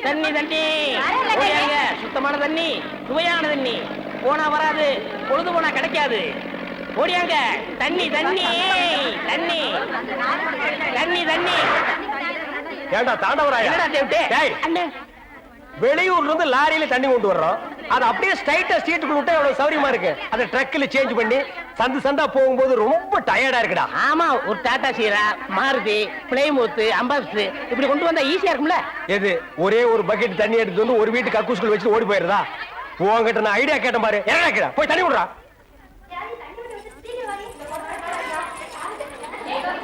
தண்ணி தண்ணி சுத்தமான தண்ணி, சுவையான தண்ணி. போனா வராது, பொழுது போனா கிடைக்காது. ஓடியாங்க. தண்ணி தண்ணி தண்ணி தண்ணி தண்ணி. ஏண்டா தாண்டவராயா, வெளியூர்ல இருந்து லாரியில தண்ணி கொண்டு வர்றோம். அது அப்படியே ஸ்ட்ரைட்டா ஸ்ட்ரீட்டுக்குள்ள விட்டா எவ்வளவு சௌரியமா இருக்கு. அதை ட்ரக்ல சேஞ்ச் பண்ணி சந்து சந்தா போகும்போது ரொம்ப டயர்டா இருக்குடா. ஆமா, ஒரு டாடா சீரா, மாருதி, பிளைமூத், அம்பாஸ்டர் இப்படி கொண்டு வந்தா ஈஸியா இருக்கும்ல. எது ஒரே ஒரு பக்கெட் தண்ணி எடுத்து வந்து ஒரு வீட்டு கக்கூஸ்குள்ள வச்சு ஓடி போயிருதா? உங்ககிட்ட நான் ஐடியா கேட்டேன் பாரு. என்ன போய் தண்ணி விடுறா.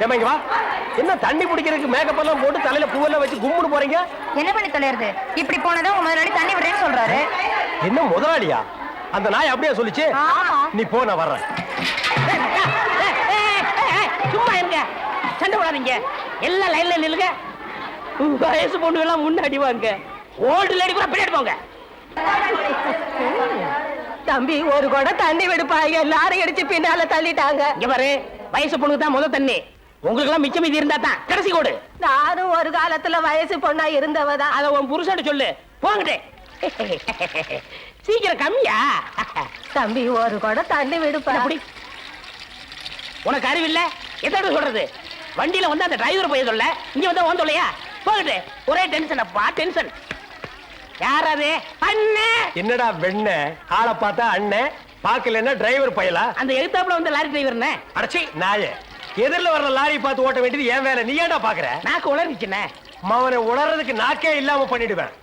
ஏமா வா. என்ன தண்ணி குடிக்கிறதுக்கு மேக்கப் எல்லாம் போட்டு தலையில பூவெல்லாம் வச்சு கும்முன்னு போறீங்க? என்ன பண்ணி தொலைறது? இப்படி போனதா உங்க முதலாளி தண்ணி விடுறேன்னு சொல்றாரு. என்ன முதலாளியா? அந்த நாய் அப்படியே சொல்லிச்சு. நீ போ, நான் வர்றேன். சும்மா இருங்க, சண்டை போடாதீங்க. எல்லாம் லைன்ல நில்லுங்க. வயசு பொண்ணு எல்லாம் முன்னாடி வாங்க, ஓல்டு லேடி கூட பின்னாடி போங்க. தம்பி, ஒரு கூட தண்ணி விடுப்பாங்க, லாரி அடிச்சு பின்னால தள்ளிட்டாங்க. இங்க பாரு, வயசு பொண்ணுக்கு தான் முதல் தண்ணி. உங்களுக்கு எல்லாம் மிச்சம் மீதி இருந்தா தான் கடைசி கோடு. நானும் ஒரு காலத்துல வயசு பொண்ணா இருந்தவதான். அத உன் புருஷன் சொல்லு. போங்கட்டே. சீக்கிரம் கம்மியா. தம்பி, ஒரு கூட தண்ணி விடுப்பா. அப்படி உனக்கு அறிவில்ல? எத்தனை சொல்றது? வண்டியில வந்து அந்த டிரைவர் போய் சொல்ல, இங்க வந்து ஓன் சொல்லையா? போங்கட்டே. ஒரே டென்ஷன் அப்பா, டென்ஷன். யாராவது அண்ணன்? என்னடா வெண்ண ஆளை பார்த்தா அண்ணன், பாக்கலன்னா டிரைவர் பயலா? அந்த எழுத்தாப்புல வந்து லாரி டிரைவர். அடச்சி நாயே, எதிரில வர்ற லாரி பார்த்து ஓட்ட வேண்டியது ஏன் வேலை? நீ ஏன்டா பாக்குற? நாக்கு உளறிச்சுனே. அவனை உளறதுக்கு நாக்கே இல்லாம பண்ணிடுவேன்.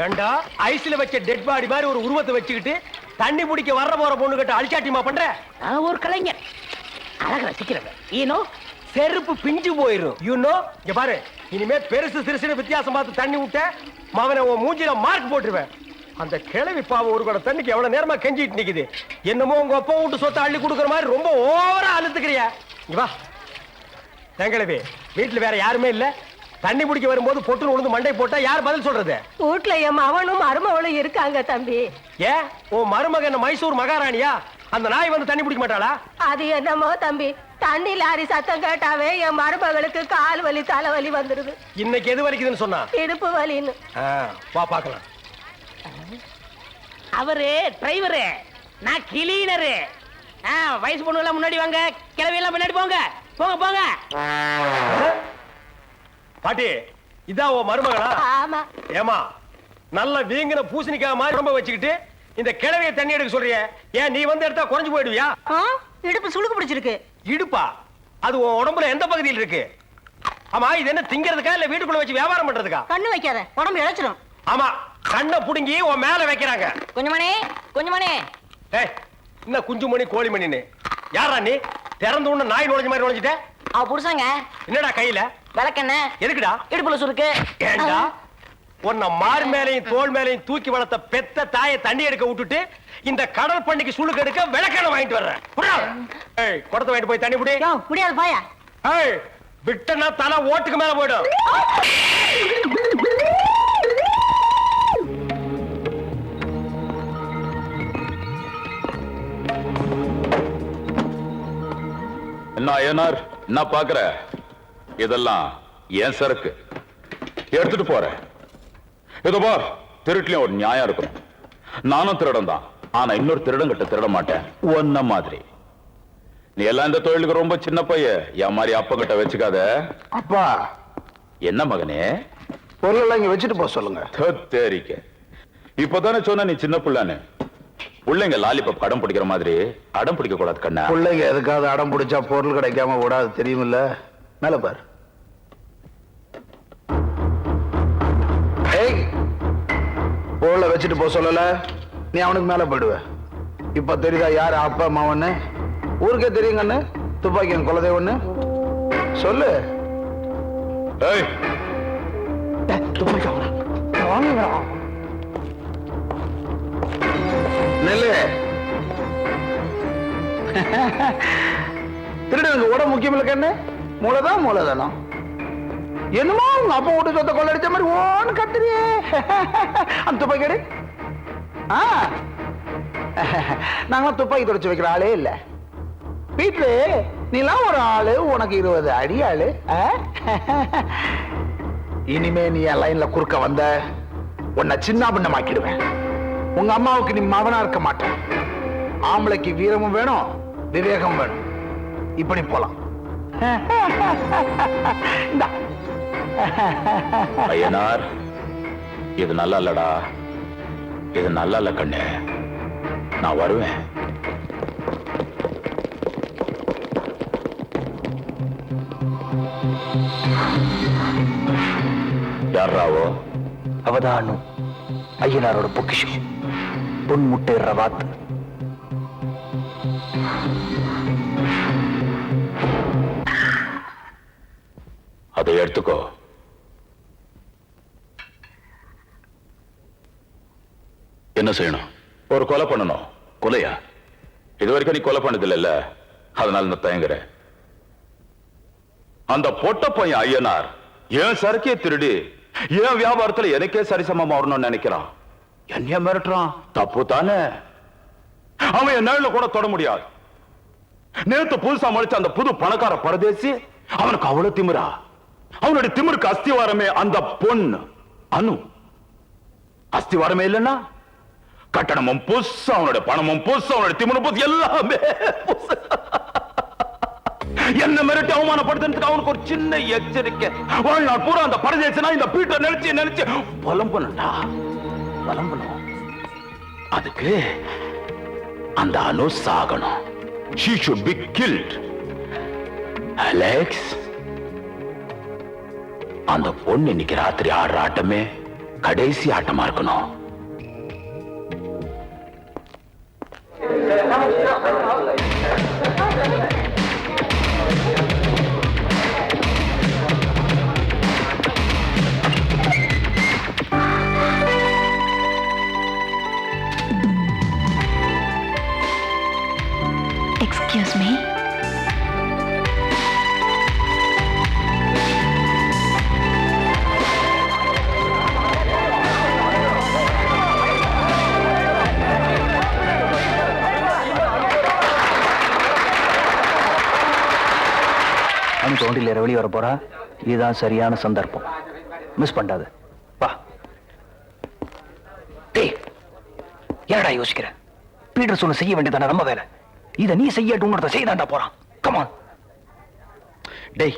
ஏண்டா ஐஸ்ல வச்ச டெட் பாடி மாதிரி ஒரு உருவத்தை வச்சுக்கிட்டு தண்ணி பிடிக்க வர்ற போற பொண்ணு கிட்ட அழிச்சாட்டிமா பண்ற? ஒரு கலைஞர், அழக ரசிக்கிறவன். ஈனோ செருப்பு பிஞ்சு போயிரும். யூனோ, இங்க பாரு, இனிமே பெருசு சிறுசுன்னு வித்தியாசம் பார்த்து தண்ணி விட்ட மவனை உன் மூஞ்சில மார்க் போட்டுருவேன். அந்த கிழவி பாவம் ஒரு கூட தண்ணிக்கு எவ்வளவு நேரமா கெஞ்சிட்டு நிக்குது. என்னமோ உங்க அப்பா வீட்டு சொத்தை அள்ளி கொடுக்குற மாதிரி ரொம்ப ஓவரா அழுத்துக்கிறியா? வா தங்கிழவி, வீட்டுல வேற யாருமே இல்ல. தண்ணி பிடிக்க வரும்போது பொட்டுன்னு உழுந்து மண்டை போட்டா யார் பதில் சொல்றது? வீட்டுல என் மகனும் மருமகளும் இருக்காங்க தம்பி. ஏன் உன் மருமகன் மைசூர் மகாராணியா? அந்த நாய் வந்து தண்ணி பிடிக்க மாட்டாளா? அது என்னமோ தம்பி, தண்ணி லாரி சத்தம் கேட்டாவே என் மருமகளுக்கு கால் வலி தலைவலி வந்துருது. இன்னைக்கு எது வலிக்குதுன்னு சொன்னா? இடுப்பு வலின்னு. வா பாக்கலாம். அவரு டிரைவரு, நான் கிளீனரு. வயசு பொண்ணு எல்லாம் முன்னாடி வாங்க, கிளவி எல்லாம் முன்னாடி போங்க. போங்க போங்க. பாட்டி, இதான் உன் மருமகளா? ஆமா. ஏமா, நல்ல வீங்கின பூசணிக்காய் மாதிரி ரொம்ப வச்சுக்கிட்டு இந்த கிழவியை தண்ணி எடுக்க சொல்றிய? ஏன் நீ வந்து எடுத்தா குறைஞ்சு போயிடுவியா? இடுப்பு சுளுக்கு பிடிச்சிருக்கு. இடுப்பா? அது உன் உடம்புல எந்த பகுதியில் இருக்கு? ஆமா, இது என்ன திங்கிறதுக்கா இல்ல வீட்டுக்குள்ள வச்சு வியாபாரம் பண்றதுக்கா? கண்ணு வைக்காத, உடம்பு இழைச்சிடும். ஆமா, கண்ணை புடுங்கி உன் மேல வைக்கிறாங்க. கொஞ்சமணி, கொஞ்சமணி. என்ன குஞ்சுமணி கோழிமணின்னு? யாரா நீ? திறந்து உடனே நாய் நுழைஞ்ச மாதிரி நுழைஞ்சிட்ட. அவ புருஷங்க. என்னடா கையில? விளக்கெண்ண. எதுக்குடா? இடுப்புல சுருக்கு. ஏண்டா உன்னை மார் மேலையும் தோல் மேலையும் தூக்கி வளர்த்த பெத்த தாயை தண்ணி எடுக்க விட்டுட்டு இந்த கடல் பண்ணிக்கு சுளுக்கு எடுக்க விளக்கெண்ண வாங்கிட்டு வர்றேன். குடத்தை வாங்கிட்டு போய் தண்ணி புடி. முடியாது பாயா. விட்டனா தலை ஓட்டுக்கு மேல போயிடும். என்ன ஐயனார், என்ன பாக்குற? இதெல்லாம் ஏன் சரக்கு, எடுத்துட்டு போறேன். இதோ பார், திருட்டுலயும் ஒரு நியாயம் இருக்கணும். நானும் திருடன் தான், ஆனா இன்னொரு திருடன் கிட்ட திருட மாட்டேன் ஒன்ன மாதிரி. நீ எல்லாம் இந்த தொழிலுக்கு ரொம்ப சின்ன பையன், என் மாதிரி அப்பா கிட்ட வச்சுக்காத. அப்பா. என்ன மகனே? பொருள் எல்லாம் இங்க வச்சுட்டு போக சொல்லுங்க. தேரிக்க, இப்பதானே சொன்ன நீ சின்ன பிள்ளைன்னு. பிள்ளைங்க லாலிபப் அடம் பிடிக்கிற மாதிரி அடம் பிடிக்க கூடாது கண்ணா. பிள்ளைங்க எதுக்காவது அடம் பிடிச்சா பொருள் கிடைக்காம விடாது, தெரியுமில்ல? மேல பாரு. பொருளை வச்சுட்டு போக சொல்லல, நீ அவனுக்கு மேல போயிடுவ. இப்ப தெரியுதா யாரு அப்பா அம்மாவன்னு? ஊருக்கே தெரியுங்கன்னு. துப்பாக்கி குலதெய்வன்னு சொல்லு. துப்பாக்கி நெல்லு. திருடனுக்கு உடம்பு முக்கியம் இல்ல கண்ணு, மூளைதான் மூளைதானம். என்னமோ உங்க அப்பா வீட்டு சொத்தை கொள்ளடிச்ச மாதிரி ஓன்னு கத்துறியே. அந்த துப்பாக்கி எடு. நாங்களாம் துப்பாக்கி தொடச்சு வைக்கிற ஆளே இல்ல வீட்டுல. நீலாம் ஒரு ஆளு, உனக்கு 20 அடி ஆளு. இனிமே நீ என் லைன்ல குறுக்க வந்த உன்னை சின்ன பின்னமாக்கிடுவேன். உங்க அம்மாவுக்கு நீ மகனா இருக்க மாட்டேன். ஆம்பளைக்கு வீரமும் வேணும், விவேகம் வேணும். இப்படி போலாம். ஐயனார், இது நல்லா இல்லடா, இது நல்லா இல்ல கண்ணு. நான் வருவேன். யாராவோ? அவதானு ஐயனாரோட பொக்கிஷம், பொன் முட்டை ரவாத். அதை எடுத்துக்கோ. என்ன செய்யணும்? ஒரு கொலை பண்ணணும். கொலையா? இது வரைக்கும் நீ கொலை பண்ணதில்ல, அதனால நான் தயங்குறேன். அந்த பொட்ட பையன் ஐயனார் ஏன் சரக்கிய திருடி ஏன் வியாபாரத்துல எனக்கே சரிசமமா வரணும்னு நினைக்கிறான். என்ன மிரட்டுறான்? தப்பு தானே. அவன் என் நிழல கூட தொட முடியாது. நேத்து புதுசா முடிச்ச அந்த புது பணக்கார பரதேசி, அவனுக்கு அவ்வளவு திமிரா? அவனுடைய திமிருக்கு அஸ்திவாரமே அந்த பொண்ணு அனு. அஸ்திவாரமே இல்லைன்னா கட்டணமும் புதுசு, அவனுடைய பணமும் புதுசு, அவனுடைய திமிரும் புதுசு, எல்லாமே புதுசு. என்ன மிரட்டி அவமானப்படுத்துறதுக்கு அவனுக்கு ஒரு சின்ன எச்சரிக்கை. வாழ்நாள் பூரா அந்த பரதேசனா இந்த பீட்டர் நினைச்சு நினைச்சு புலம்பணும்டா, புலம்பணும். அதுக்கு அந்த அனு சாகணும். She should be killed. Alex, அந்த பொண்ணு இன்னைக்கு ராத்திரி ஆடுற ஆட்டமே கடைசி ஆட்டமா இருக்கணும். Excuse me. அவன் தோண்டில வெளியே வர போறா. இதுதான் சரியான சந்தர்ப்பம். மிஸ் பண்ணாது. வா. டேய், என்னடா யோசிக்கிற? பீட்டர் சொன்ன செய்ய வேண்டியதான நம்ம வேலை. இதை நீ செய்யட்டும், உன்னத செய்தாண்டா போறான். கமான். டேய்,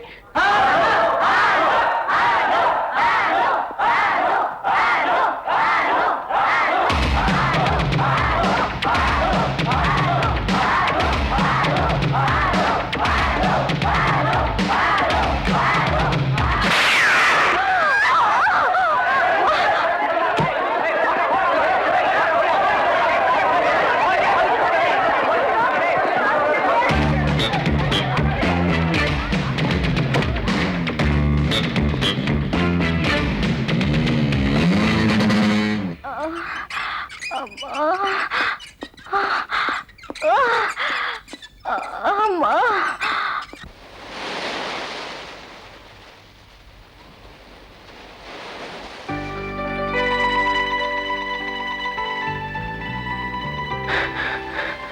அம்மா,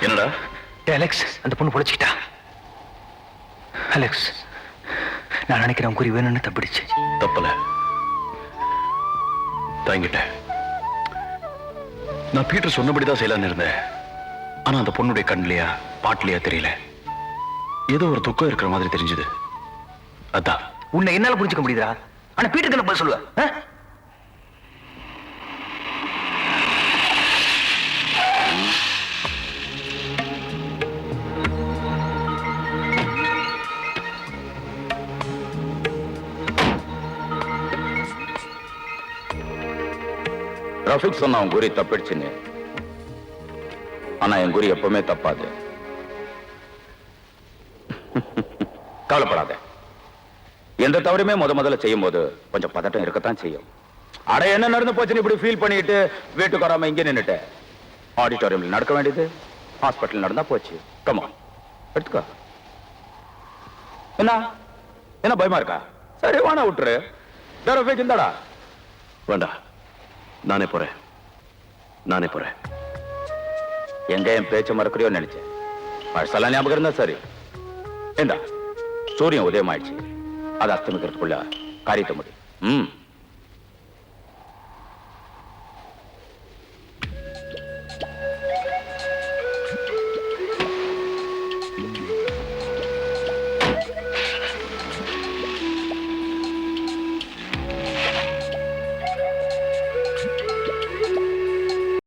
என்னடா? அலெக்ஸ், அந்த பொண்ணு பொழைச்சிக்கிட்டா. அலெக்ஸ், நான் நினைக்கிறேன் குறி வேணும்னு தப்பிடுச்சு. தப்பல, தாங்கிட்டேன். நான் பீட்டர் சொன்னபடிதான் செய்யலான்னு இருந்தேன். ஆனா அந்த பொண்ணுடைய கண்லையா பாட்டிலையா தெரியல, ஏதோ ஒரு துக்கம் இருக்கிற மாதிரி தெரிஞ்சது. அதான் உன்னை என்னால புரிஞ்சுக்க முடியுதா? ஆனா பீட்டருக்கு என்ன பதில் சொல்லுவ? ரஃபிக் சொன்ன அவன் குறி தப்பிடுச்சுன்னு. ஆனா என் குறி எப்பவுமே தப்பாது. கவலைப்படாத. எந்த தவறுமே முதல்ல செய்யும் போது கொஞ்சம் பதட்டம் இருக்கத்தான் செய்யும். அட, என்ன நடந்து போச்சுன்னு இப்படி ஃபீல் பண்ணிட்டு வீட்டுக்கு வராம இங்கே நின்னுட்ட. ஆடிட்டோரியம்ல நடக்க வேண்டியது ஹாஸ்பிட்டல் நடந்தா போச்சு. கமான், எடுத்துக்கோ. என்ன பயமா இருக்கா? சரி, வானா விட்டுரு. ரஃபிக் இந்தாடா. வேண்டா, நானே போறேன். எங்க என் பேச்ச மறக்கிறியோ நினைச்சேன். பழசெல்லாம் ஞாபகம் இருந்தா சரி. ஏண்டா, சூரியன் உதயம் ஆயிடுச்சு. அது அஸ்தமிக்கிறதுக்குள்ள காரியத்தை முடியும்.